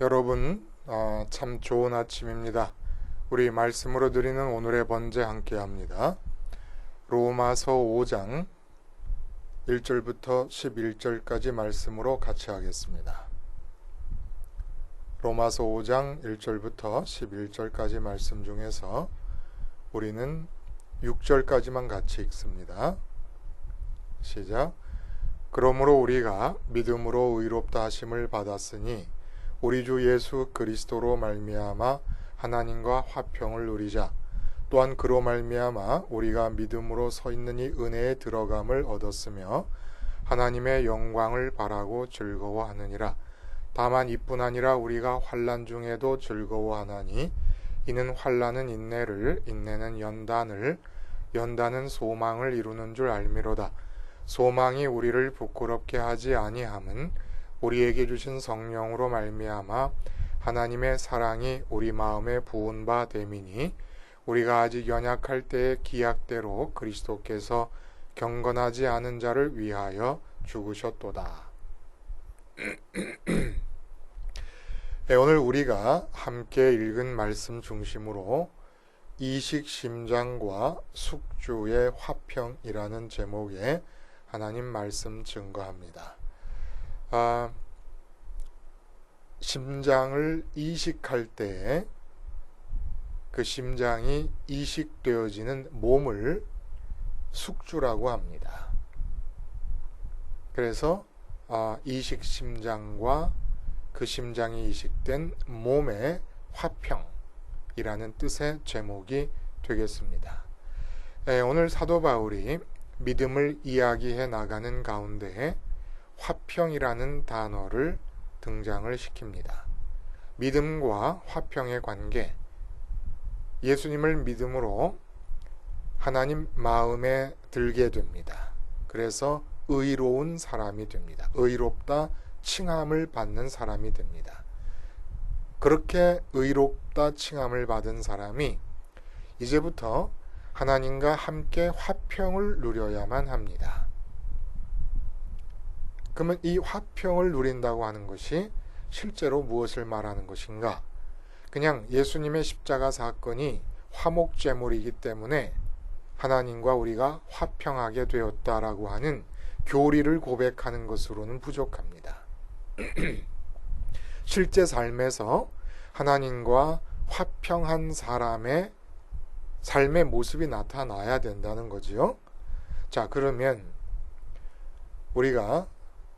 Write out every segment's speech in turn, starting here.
여러분, 참 좋은 아침입니다. 우리 말씀으로 드리는 오늘의 번제 함께 합니다. 로마서 5장 1절부터 11절까지 말씀으로 같이 하겠습니다. 로마서 5장 1절부터 11절까지 말씀 중에서 우리는 6절까지만 같이 읽습니다. 시작. 그러므로 우리가 믿음으로 의롭다 하심을 받았으니 우리 주 예수 그리스도로 말미암아 하나님과 화평을 누리자. 또한 그로 말미암아 우리가 믿음으로 서 있는 이 은혜에 들어감을 얻었으며 하나님의 영광을 바라고 즐거워하느니라. 다만 이뿐 아니라 우리가 환난 중에도 즐거워하나니 이는 환난은 인내를, 인내는 연단을, 연단은 소망을 이루는 줄 알미로다. 소망이 우리를 부끄럽게 하지 아니함은 우리에게 주신 성령으로 말미암아 하나님의 사랑이 우리 마음에 부은 바 됨이니 우리가 아직 연약할 때의 기약대로 그리스도께서 경건하지 않은 자를 위하여 죽으셨도다. 네, 오늘 우리가 함께 읽은 말씀 중심으로 이식심장과 숙주의 화평이라는 제목의 하나님 말씀 증거합니다. 심장을 이식할 때 그 심장이 이식되어지는 몸을 숙주라고 합니다. 그래서 이식심장과 그 심장이 이식된 몸의 화평이라는 뜻의 제목이 되겠습니다. 오늘 사도 바울이 믿음을 이야기해 나가는 가운데 화평이라는 단어를 등장을 시킵니다. 믿음과 화평의 관계, 예수님을 믿음으로 하나님 마음에 들게 됩니다. 그래서 의로운 사람이 됩니다. 의롭다 칭함을 받는 사람이 됩니다. 그렇게 의롭다 칭함을 받은 사람이 이제부터 하나님과 함께 화평을 누려야만 합니다. 그러면 이 화평을 누린다고 하는 것이 실제로 무엇을 말하는 것인가? 그냥 예수님의 십자가 사건이 화목제물이기 때문에 하나님과 우리가 화평하게 되었다라고 하는 교리를 고백하는 것으로는 부족합니다. 실제 삶에서 하나님과 화평한 사람의 삶의 모습이 나타나야 된다는 거지요. 자, 그러면 우리가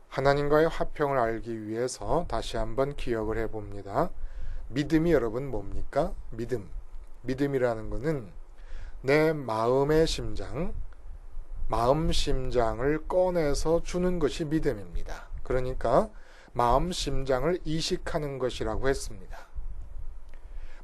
하나님과의 화평을 알기 위해서 다시 한번 기억을 해봅니다. 믿음이 여러분 뭡니까? 믿음이라는 것은 내 마음의 심장, 마음 심장을 꺼내서 주는 것이 믿음입니다. 그러니까 마음 심장을 이식하는 것이라고 했습니다.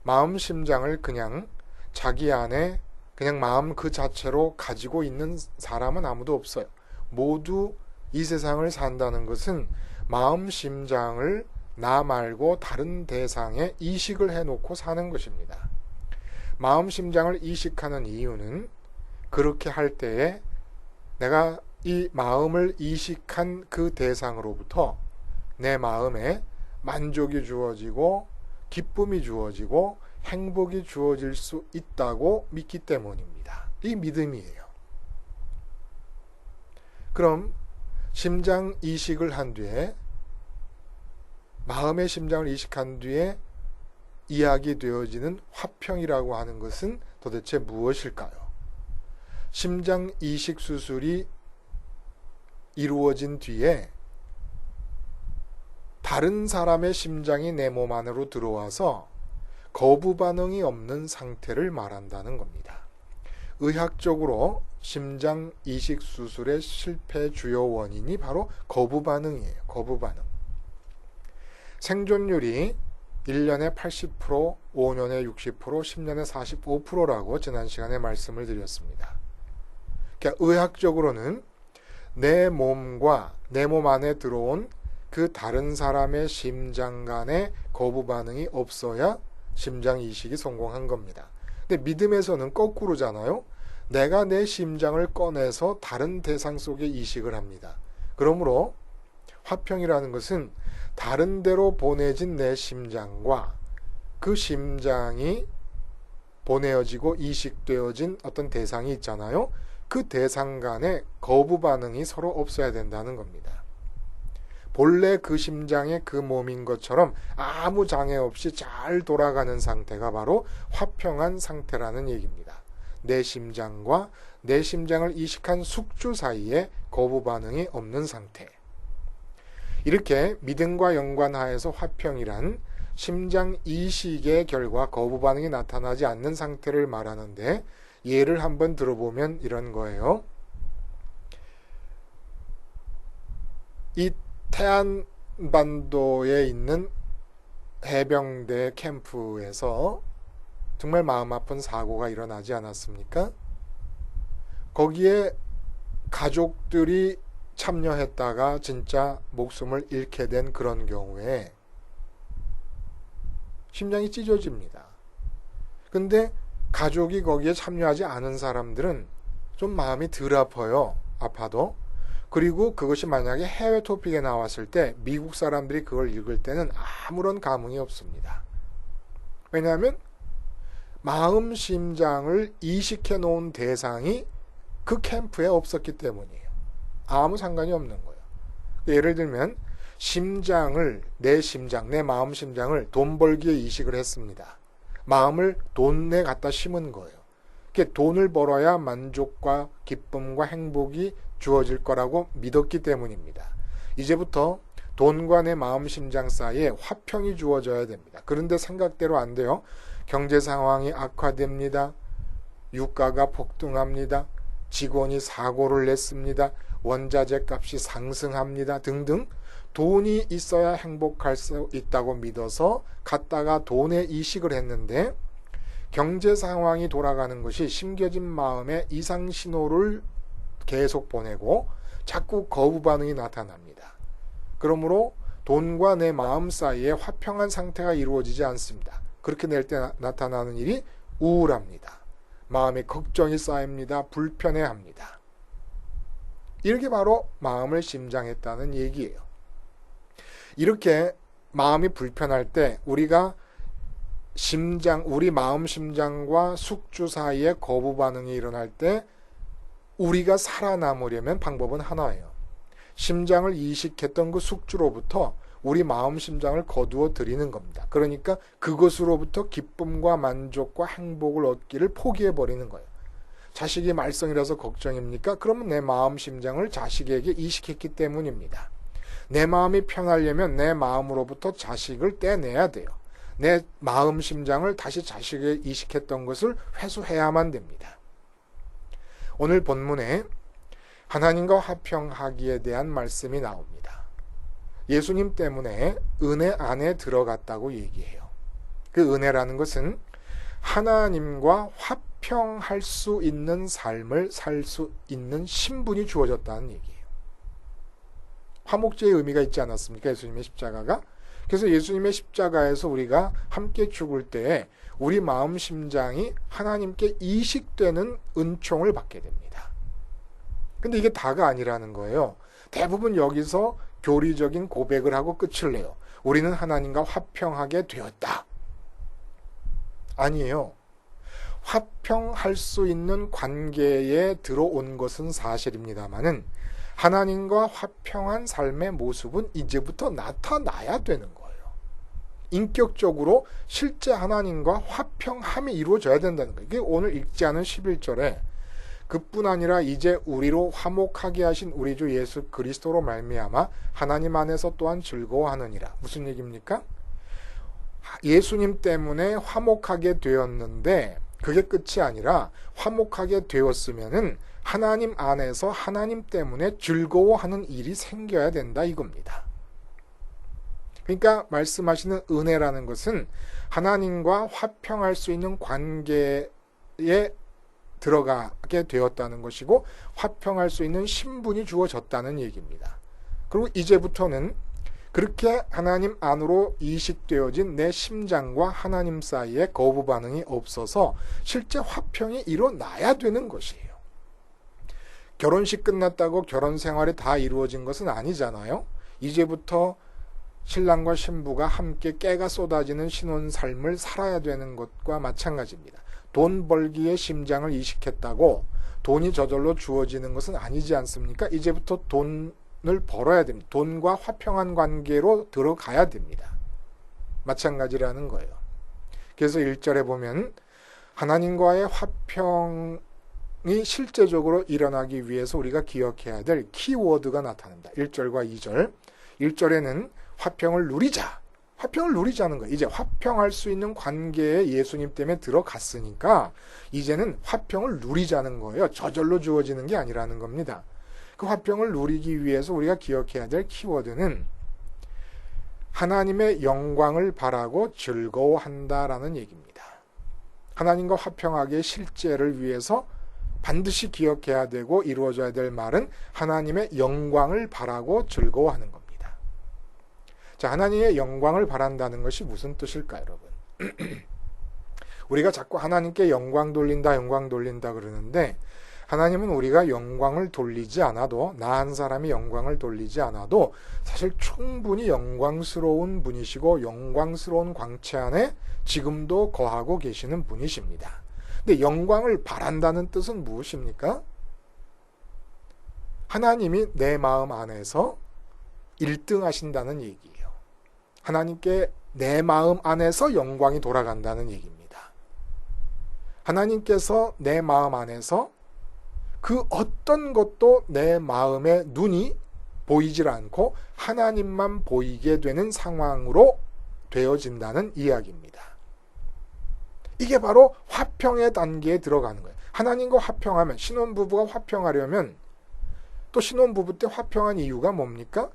마음 심장을 그냥 자기 안에 그냥 마음 그 자체로 가지고 있는 사람은 아무도 없어요. 모두 이 세상을 산다는 것은 마음 심장을 나 말고 다른 대상에 이식을 해놓고 사는 것입니다. 마음 심장을 이식하는 이유는 그렇게 할 때에 내가 이 마음을 이식한 그 대상으로부터 내 마음에 만족이 주어지고 기쁨이 주어지고 행복이 주어질 수 있다고 믿기 때문입니다. 이 믿음이에요. 그럼 심장 이식을 한 뒤에 마음의 심장을 이식한 뒤에 이야기되어지는 화평이라고 하는 것은 도대체 무엇일까요? 심장 이식 수술이 이루어진 뒤에 다른 사람의 심장이 내 몸 안으로 들어와서 거부 반응이 없는 상태를 말한다는 겁니다. 의학적으로 심장 이식 수술의 실패 주요 원인이 바로 거부 반응이에요. 거부 반응. 생존율이 1년에 80%, 5년에 60%, 10년에 45%라고 지난 시간에 말씀을 드렸습니다. 그러니까 의학적으로는 내 몸과 내 몸 안에 들어온 그 다른 사람의 심장 간의 거부 반응이 없어야 심장 이식이 성공한 겁니다. 근데 믿음에서는 거꾸로잖아요. 내가 내 심장을 꺼내서 다른 대상 속에 이식을 합니다. 그러므로 화평이라는 것은 다른 데로 보내진 내 심장과 그 심장이 보내어지고 이식되어진 어떤 대상이 있잖아요. 그 대상 간에 거부 반응이 서로 없어야 된다는 겁니다. 본래 그 심장의 그 몸인 것처럼 아무 장애 없이 잘 돌아가는 상태가 바로 화평한 상태라는 얘기입니다. 내 심장과 내 심장을 이식한 숙주 사이에 거부 반응이 없는 상태. 이렇게 믿음과 연관하에서 화평이란 심장 이식의 결과 거부 반응이 나타나지 않는 상태를 말하는데, 예를 한번 들어보면 이런 거예요. 이 태안반도에 있는 해병대 캠프에서 정말 마음 아픈 사고가 일어나지 않았습니까? 거기에 가족들이 참여했다가 진짜 목숨을 잃게 된 그런 경우에 심장이 찢어집니다. 근데 가족이 거기에 참여하지 않은 사람들은 좀 마음이 덜 아파요. 아파도. 그리고 그것이 만약에 해외 토픽에 나왔을 때 미국 사람들이 그걸 읽을 때는 아무런 감흥이 없습니다. 왜냐하면 마음 심장을 이식해 놓은 대상이 그 캠프에 없었기 때문이에요. 아무 상관이 없는 거예요. 예를 들면 심장을, 내 심장, 내 마음 심장을 돈 벌기에 이식을 했습니다. 마음을 돈에 갖다 심은 거예요. 돈을 벌어야 만족과 기쁨과 행복이 주어질 거라고 믿었기 때문입니다. 이제부터 돈과 내 마음 심장 사이에 화평이 주어져야 됩니다. 그런데 생각대로 안 돼요. 경제 상황이 악화됩니다. 유가가 폭등합니다. 직원이 사고를 냈습니다. 원자재 값이 상승합니다. 등등. 돈이 있어야 행복할 수 있다고 믿어서 갔다가 돈에 이식을 했는데, 경제 상황이 돌아가는 것이 심겨진 마음에 이상 신호를 계속 보내고 자꾸 거부 반응이 나타납니다. 그러므로 돈과 내 마음 사이에 화평한 상태가 이루어지지 않습니다. 그렇게 될 때 나타나는 일이 우울합니다. 마음에 걱정이 쌓입니다. 불편해합니다. 이렇게 바로 마음을 심장했다는 얘기예요. 이렇게 마음이 불편할 때 우리가 우리 마음 심장과 숙주 사이에 거부 반응이 일어날 때 우리가 살아남으려면 방법은 하나예요. 심장을 이식했던 그 숙주로부터 우리 마음 심장을 거두어 드리는 겁니다. 그러니까 그것으로부터 기쁨과 만족과 행복을 얻기를 포기해 버리는 거예요. 자식이 말썽이라서 걱정입니까? 그러면 내 마음 심장을 자식에게 이식했기 때문입니다. 내 마음이 편하려면 내 마음으로부터 자식을 떼내야 돼요. 내 마음 심장을 다시 자식에게 이식했던 것을 회수해야만 됩니다. 오늘 본문에 하나님과 화평하기에 대한 말씀이 나옵니다. 예수님 때문에 은혜 안에 들어갔다고 얘기해요. 그 은혜라는 것은 하나님과 화평할 수 있는 삶을 살 수 있는 신분이 주어졌다는 얘기예요. 화목제의 의미가 있지 않았습니까? 예수님의 십자가가. 그래서 예수님의 십자가에서 우리가 함께 죽을 때에 우리 마음 심장이 하나님께 이식되는 은총을 받게 됩니다. 근데 이게 다가 아니라는 거예요. 대부분 여기서 교리적인 고백을 하고 끝을 내요. 우리는 하나님과 화평하게 되었다. 아니에요. 화평할 수 있는 관계에 들어온 것은 사실입니다만은 하나님과 화평한 삶의 모습은 이제부터 나타나야 되는 거예요. 인격적으로 실제 하나님과 화평함이 이루어져야 된다는 거예요. 이게 오늘 읽지 않은 11절에 그뿐 아니라 이제 우리로 화목하게 하신 우리 주 예수 그리스도로 말미암아 하나님 안에서 또한 즐거워하느니라. 무슨 얘기입니까? 예수님 때문에 화목하게 되었는데 그게 끝이 아니라 화목하게 되었으면은 하나님 안에서 하나님 때문에 즐거워하는 일이 생겨야 된다 이겁니다. 그러니까 말씀하시는 은혜라는 것은 하나님과 화평할 수 있는 관계에 들어가게 되었다는 것이고 화평할 수 있는 신분이 주어졌다는 얘기입니다. 그리고 이제부터는 그렇게 하나님 안으로 이식되어진 내 심장과 하나님 사이에 거부 반응이 없어서 실제 화평이 일어나야 되는 것이에요. 결혼식 끝났다고 결혼 생활이 다 이루어진 것은 아니잖아요. 이제부터 신랑과 신부가 함께 깨가 쏟아지는 신혼 삶을 살아야 되는 것과 마찬가지입니다. 돈 벌기에 심장을 이식했다고 돈이 저절로 주어지는 것은 아니지 않습니까? 이제부터 돈을 벌어야 됩니다. 돈과 화평한 관계로 들어가야 됩니다. 마찬가지라는 거예요. 그래서 1절에 보면 하나님과의 화평이 실제적으로 일어나기 위해서 우리가 기억해야 될 키워드가 나타납니다. 1절과 2절. 1절에는 화평을 누리자. 화평을 누리자는 거예요. 이제 화평할 수 있는 관계에 예수님 때문에 들어갔으니까 이제는 화평을 누리자는 거예요. 저절로 주어지는 게 아니라는 겁니다. 그 화평을 누리기 위해서 우리가 기억해야 될 키워드는 하나님의 영광을 바라고 즐거워한다라는 얘기입니다. 하나님과 화평하기의 실제를 위해서 반드시 기억해야 되고 이루어져야 될 말은 하나님의 영광을 바라고 즐거워하는 겁니다. 자, 하나님의 영광을 바란다는 것이 무슨 뜻일까요, 여러분? 우리가 자꾸 하나님께 영광 돌린다 그러는데 하나님은 우리가 영광을 돌리지 않아도, 나 한 사람이 영광을 돌리지 않아도 사실 충분히 영광스러운 분이시고 영광스러운 광채 안에 지금도 거하고 계시는 분이십니다. 근데 영광을 바란다는 뜻은 무엇입니까? 하나님이 내 마음 안에서 1등 하신다는 얘기예요. 하나님께 내 마음 안에서 영광이 돌아간다는 얘기입니다. 하나님께서 내 마음 안에서 그 어떤 것도 내 마음의 눈이 보이질 않고 하나님만 보이게 되는 상황으로 되어진다는 이야기입니다. 이게 바로 화평의 단계에 들어가는 거예요. 하나님과 화평하면, 신혼부부가 화평하려면 또 신혼부부 때 화평한 이유가 뭡니까?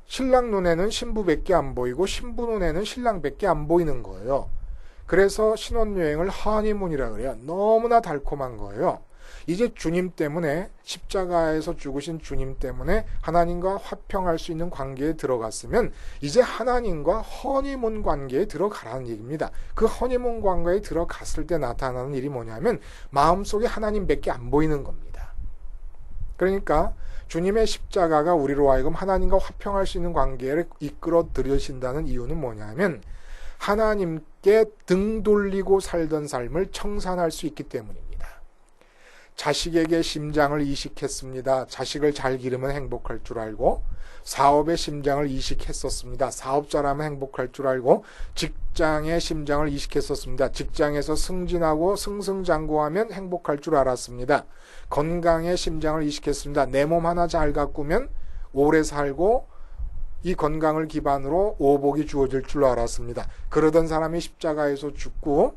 신랑 눈에는 신부밖에 안 보이고 신부 눈에는 신랑밖에 안 보이는 거예요. 그래서 신혼여행을 허니문이라 그래요. 너무나 달콤한 거예요. 이제 주님 때문에, 십자가에서 죽으신 주님 때문에 하나님과 화평할 수 있는 관계에 들어갔으면 이제 하나님과 허니문 관계에 들어가라는 얘기입니다. 그 허니문 관계에 들어갔을 때 나타나는 일이 뭐냐면 마음속에 하나님밖에 안 보이는 겁니다. 그러니까 주님의 십자가가 우리로 하여금 하나님과 화평할 수 있는 관계를 이끌어 들여신다는 이유는 뭐냐면 하나님께 등 돌리고 살던 삶을 청산할 수 있기 때문입니다. 자식에게 심장을 이식했습니다. 자식을 잘 기르면 행복할 줄 알고, 사업에 심장을 이식했었습니다. 사업자라면 행복할 줄 알고, 직장에 심장을 이식했었습니다. 직장에서 승진하고 승승장구하면 행복할 줄 알았습니다. 건강에 심장을 이식했습니다. 내 몸 하나 잘 가꾸면 오래 살고 이 건강을 기반으로 오복이 주어질 줄 알았습니다. 그러던 사람이 십자가에서 죽고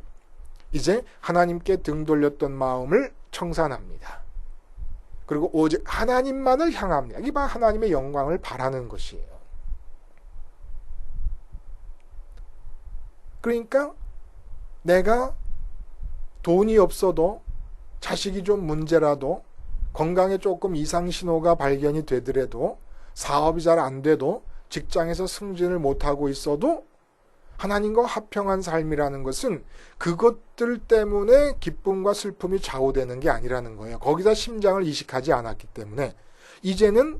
이제 하나님께 등 돌렸던 마음을 청산합니다. 그리고 오직 하나님만을 향합니다. 이게 바로 하나님의 영광을 바라는 것이에요. 그러니까 내가 돈이 없어도, 자식이 좀 문제라도, 건강에 조금 이상 신호가 발견이 되더라도, 사업이 잘 안 돼도, 직장에서 승진을 못하고 있어도 하나님과 화평한 삶이라는 것은 그것들 때문에 기쁨과 슬픔이 좌우되는 게 아니라는 거예요. 거기다 심장을 이식하지 않았기 때문에 이제는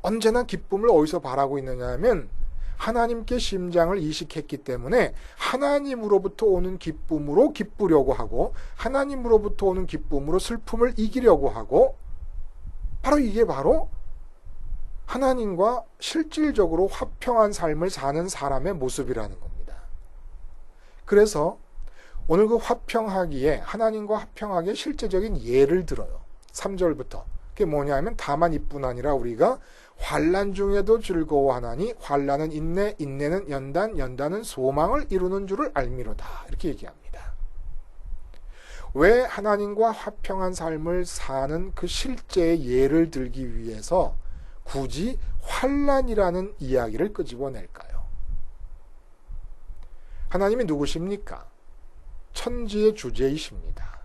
언제나 기쁨을 어디서 바라고 있느냐 하면 하나님께 심장을 이식했기 때문에 하나님으로부터 오는 기쁨으로 기쁘려고 하고 하나님으로부터 오는 기쁨으로 슬픔을 이기려고 하고, 바로 이게 바로 하나님과 실질적으로 화평한 삶을 사는 사람의 모습이라는 겁니다. 그래서 오늘 그 화평하기에, 하나님과 화평하기에 실제적인 예를 들어요. 3절부터. 그게 뭐냐면 다만 이뿐 아니라 우리가 환난 중에도 즐거워하나니 환난은 인내, 인내는 연단, 연단은 소망을 이루는 줄을 알미로다. 이렇게 얘기합니다. 왜 하나님과 화평한 삶을 사는 그 실제의 예를 들기 위해서 굳이 환난이라는 이야기를 끄집어낼까요? 하나님이 누구십니까? 천지의 주제이십니다.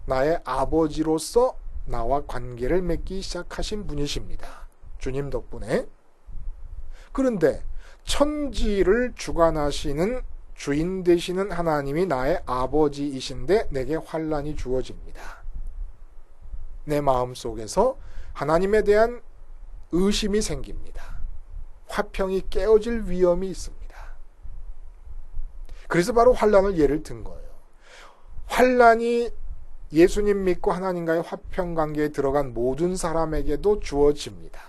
나의 아버지로서 나와 관계를 맺기 시작하신 분이십니다. 주님 덕분에. 그런데 천지를 주관하시는 주인 되시는 하나님이 나의 아버지이신데 내게 환난이 주어집니다. 내 마음속에서 하나님에 대한 의심이 생깁니다. 화평이 깨어질 위험이 있습니다. 그래서 바로 환난을 예를 든 거예요. 환난이 예수님 믿고 하나님과의 화평 관계에 들어간 모든 사람에게도 주어집니다.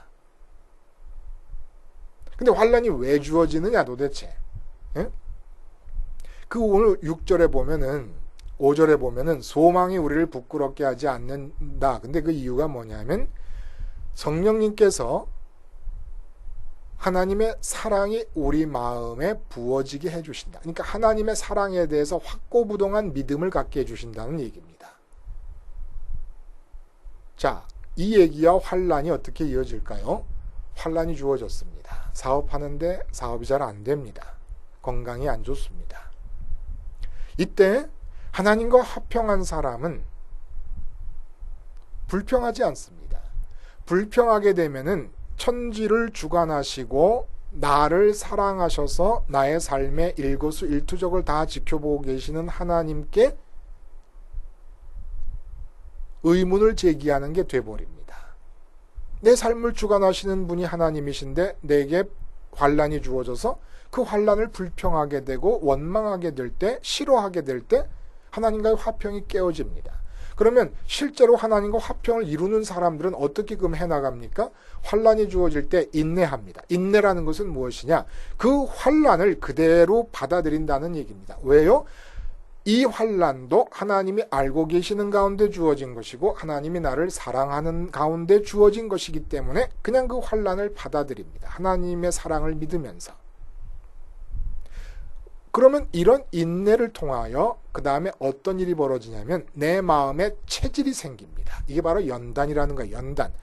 근데 환난이 왜 주어지느냐 도대체? 예? 그 오늘 6절에 보면은 5절에 보면은 소망이 우리를 부끄럽게 하지 않는다. 근데 그 이유가 뭐냐면 성령님께서 하나님의 사랑이 우리 마음에 부어지게 해주신다. 그러니까 하나님의 사랑에 대해서 확고부동한 믿음을 갖게 해주신다는 얘기입니다. 자, 이 얘기와 환난이 어떻게 이어질까요? 환난이 주어졌습니다. 사업하는데 사업이 잘 안 됩니다. 건강이 안 좋습니다. 이때 하나님과 화평한 사람은 불평하지 않습니다. 불평하게 되면은 천지를 주관하시고 나를 사랑하셔서 나의 삶의 일거수일투족을 다 지켜보고 계시는 하나님께 의문을 제기하는 게 돼버립니다. 내 삶을 주관하시는 분이 하나님이신데 내게 환난이 주어져서 그 환난을 불평하게 되고 원망하게 될 때, 싫어하게 될 때 하나님과의 화평이 깨어집니다. 그러면 실제로 하나님과 화평을 이루는 사람들은 어떻게 그럼 해나갑니까? 환난이 주어질 때 인내합니다. 인내라는 것은 무엇이냐? 그 환난을 그대로 받아들인다는 얘기입니다. 왜요? 이 환난도 하나님이 알고 계시는 가운데 주어진 것이고 하나님이 나를 사랑하는 가운데 주어진 것이기 때문에 그냥 그 환난을 받아들입니다. 하나님의 사랑을 믿으면서. 그러면 이런 인내를 통하여 그 다음에 어떤 일이 벌어지냐면 내 마음에 체질이 생깁니다. 이게 바로 연단이라는 거예요. 연단.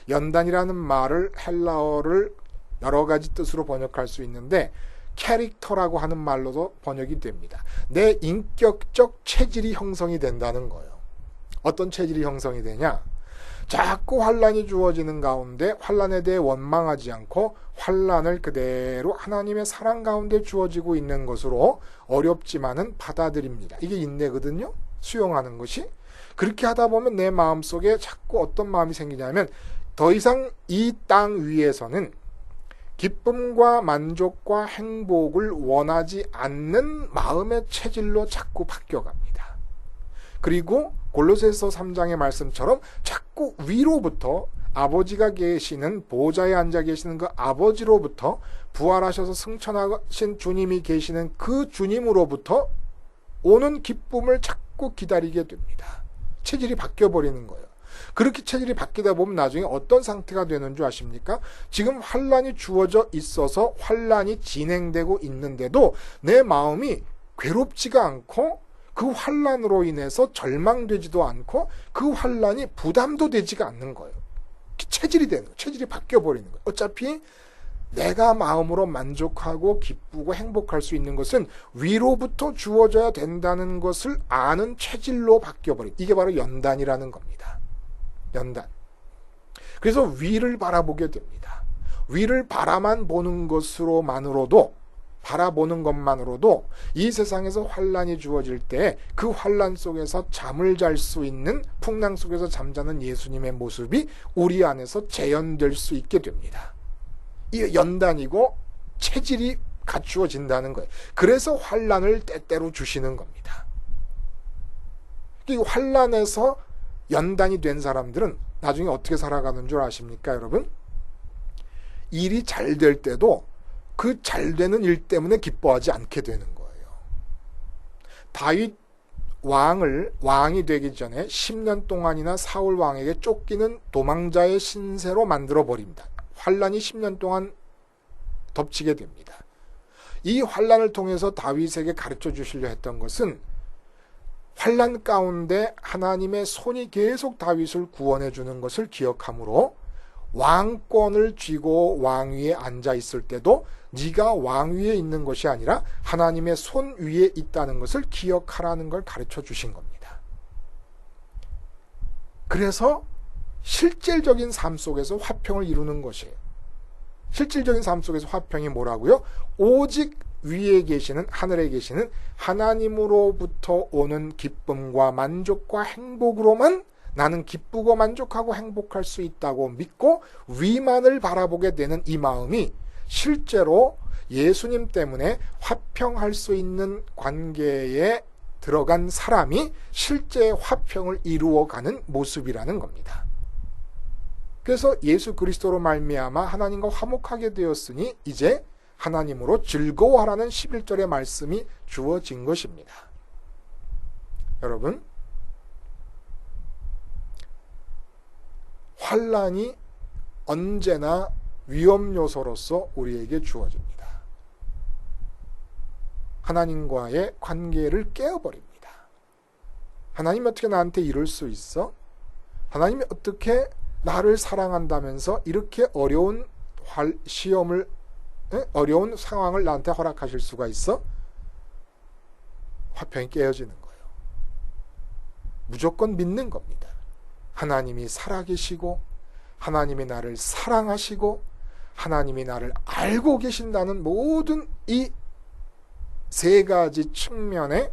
연단이라는 말을 헬라어를 여러 가지 뜻으로 번역할 수 있는데 캐릭터라고 하는 말로도 번역이 됩니다. 내 인격적 체질이 형성이 된다는 거예요. 어떤 체질이 형성이 되냐? 자꾸 환난이 주어지는 가운데 환난에 대해 원망하지 않고 환난을 그대로 하나님의 사랑 가운데 주어지고 있는 것으로 어렵지만은 받아들입니다. 이게 인내거든요. 수용하는 것이. 그렇게 하다 보면 내 마음속에 자꾸 어떤 마음이 생기냐면 더 이상 이 땅 위에서는 기쁨과 만족과 행복을 원하지 않는 마음의 체질로 자꾸 바뀌어갑니다. 그리고 골로새서 3장의 말씀처럼 자꾸 위로부터 아버지가 계시는 보좌에 앉아 계시는 그 아버지로부터 부활하셔서 승천하신 주님이 계시는 그 주님으로부터 오는 기쁨을 자꾸 기다리게 됩니다. 체질이 바뀌어버리는 거예요. 그렇게 체질이 바뀌다 보면 나중에 어떤 상태가 되는 줄 아십니까? 지금 환난이 주어져 있어서 환난이 진행되고 있는데도 내 마음이 괴롭지가 않고 그 환난으로 인해서 절망되지도 않고 그 환난이 부담도 되지가 않는 거예요. 체질이 되는 거예요. 체질이 바뀌어버리는 거예요. 어차피 내가 마음으로 만족하고 기쁘고 행복할 수 있는 것은 위로부터 주어져야 된다는 것을 아는 체질로 바뀌어버린 이게 바로 연단이라는 겁니다. 연단. 그래서 위를 바라보게 됩니다. 위를 바라만 보는 것으로만으로도 바라보는 것만으로도 이 세상에서 환난이 주어질 때 그 환난 속에서 잠을 잘 수 있는 풍랑 속에서 잠자는 예수님의 모습이 우리 안에서 재현될 수 있게 됩니다. 이 연단이고 체질이 갖추어진다는 거예요. 그래서 환난을 때때로 주시는 겁니다. 이 환난에서 연단이 된 사람들은 나중에 어떻게 살아가는 줄 아십니까, 여러분? 일이 잘 될 때도 그 잘 되는 일 때문에 기뻐하지 않게 되는 거예요. 다윗 왕이 되기 전에 10년 동안이나 사울 왕에게 쫓기는 도망자의 신세로 만들어 버립니다. 환난이 10년 동안 덮치게 됩니다. 이 환난을 통해서 다윗에게 가르쳐 주시려 했던 것은 환난 가운데 하나님의 손이 계속 다윗을 구원해 주는 것을 기억하므로 왕권을 쥐고 왕위에 앉아 있을 때도 네가 왕위에 있는 것이 아니라 하나님의 손 위에 있다는 것을 기억하라는 걸 가르쳐 주신 겁니다. 그래서 실질적인 삶 속에서 화평을 이루는 것이에요. 실질적인 삶 속에서 화평이 뭐라고요? 오직 위에 계시는 하늘에 계시는 하나님으로부터 오는 기쁨과 만족과 행복으로만 나는 기쁘고 만족하고 행복할 수 있다고 믿고 위만을 바라보게 되는 이 마음이 실제로 예수님 때문에 화평할 수 있는 관계에 들어간 사람이 실제 화평을 이루어가는 모습이라는 겁니다. 그래서 예수 그리스도로 말미암아 하나님과 화목하게 되었으니 이제 하나님으로 즐거워하라는 11절의 말씀이 주어진 것입니다. 여러분, 환난이 언제나 위험 요소로서 우리에게 주어집니다. 하나님과의 관계를 깨어버립니다. 하나님이 어떻게 나한테 이럴 수 있어? 하나님이 어떻게 나를 사랑한다면서 이렇게 어려운 시험을, 어려운 상황을 나한테 허락하실 수가 있어? 화평이 깨어지는 거예요. 무조건 믿는 겁니다. 하나님이 살아계시고 하나님이 나를 사랑하시고 하나님이 나를 알고 계신다는 모든 이 세 가지 측면에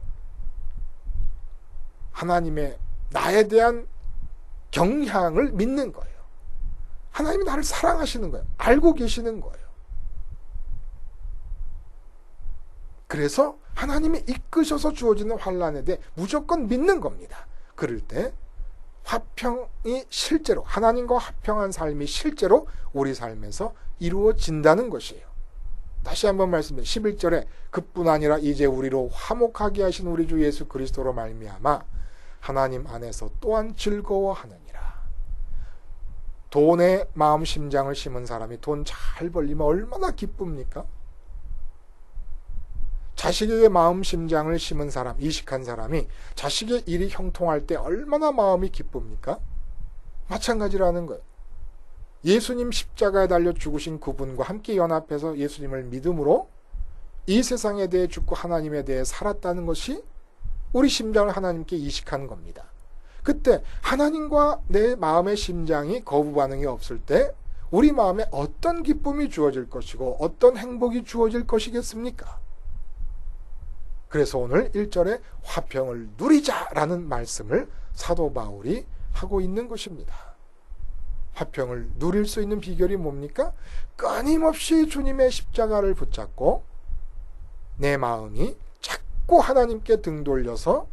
하나님의 나에 대한 경향을 믿는 거예요. 하나님이 나를 사랑하시는 거예요. 알고 계시는 거예요. 그래서 하나님이 이끄셔서 주어지는 환난에 대해 무조건 믿는 겁니다. 그럴 때 화평이 실제로, 하나님과 화평한 삶이 실제로 우리 삶에서 이루어진다는 것이에요. 다시 한번 말씀드립니다. 11절에 그뿐 아니라 이제 우리로 화목하게 하신 우리 주 예수 그리스도로 말미암아 하나님 안에서 또한 즐거워하느니라. 돈에 마음 심장을 심은 사람이 돈 잘 벌리면 얼마나 기쁩니까? 자식에게 마음 심장을 심은 사람, 이식한 사람이 자식의 일이 형통할 때 얼마나 마음이 기쁩니까? 마찬가지라는 거예요. 예수님 십자가에 달려 죽으신 그분과 함께 연합해서 예수님을 믿음으로 이 세상에 대해 죽고 하나님에 대해 살았다는 것이 우리 심장을 하나님께 이식한 겁니다. 그때 하나님과 내 마음의 심장이 거부 반응이 없을 때 우리 마음에 어떤 기쁨이 주어질 것이고 어떤 행복이 주어질 것이겠습니까? 그래서 오늘 1절에 화평을 누리자라는 말씀을 사도 바울이 하고 있는 것입니다. 화평을 누릴 수 있는 비결이 뭡니까? 끊임없이 주님의 십자가를 붙잡고 내 마음이 자꾸 하나님께 등 돌려서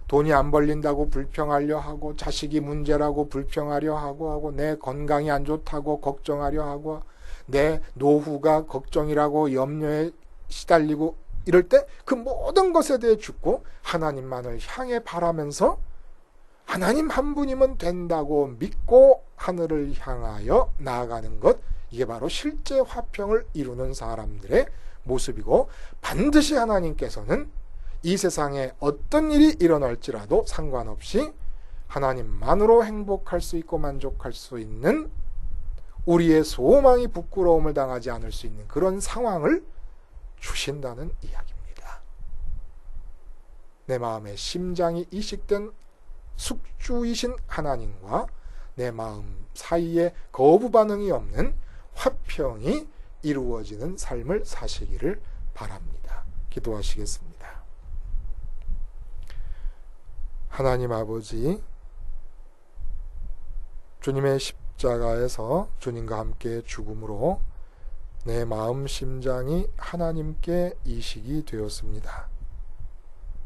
돈이 안 벌린다고 불평하려 하고 자식이 문제라고 불평하려 하고 내 건강이 안 좋다고 걱정하려 하고 내 노후가 걱정이라고 염려에 시달리고 이럴 때 그 모든 것에 대해 죽고 하나님만을 향해 바라면서 하나님 한 분이면 된다고 믿고 하늘을 향하여 나아가는 것, 이게 바로 실제 화평을 이루는 사람들의 모습이고 반드시 하나님께서는 이 세상에 어떤 일이 일어날지라도 상관없이 하나님만으로 행복할 수 있고 만족할 수 있는 우리의 소망이 부끄러움을 당하지 않을 수 있는 그런 상황을 주신다는 이야기입니다. 내 마음의 심장이 이식된 숙주이신 하나님과 내 마음 사이에 거부 반응이 없는 화평이 이루어지는 삶을 사시기를 바랍니다. 기도하시겠습니다. 하나님 아버지, 주님의 십자가에서 주님과 함께 죽음으로 내 마음 심장이 하나님께 이식이 되었습니다.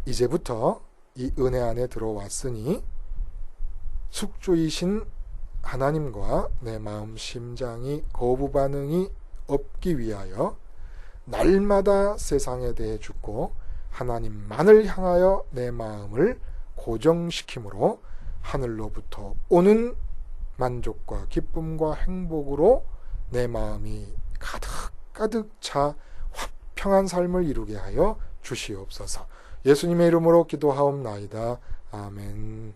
이제부터 이 은혜 안에 들어왔으니 숙주이신 하나님과 내 마음 심장이 거부 반응이 없기 위하여 날마다 세상에 대해 죽고 하나님만을 향하여 내 마음을 고정시킴으로 하늘로부터 오는 만족과 기쁨과 행복으로 내 마음이 가득 차 화평한 삶을 이루게 하여 주시옵소서. 예수님의 이름으로 기도하옵나이다. 아멘.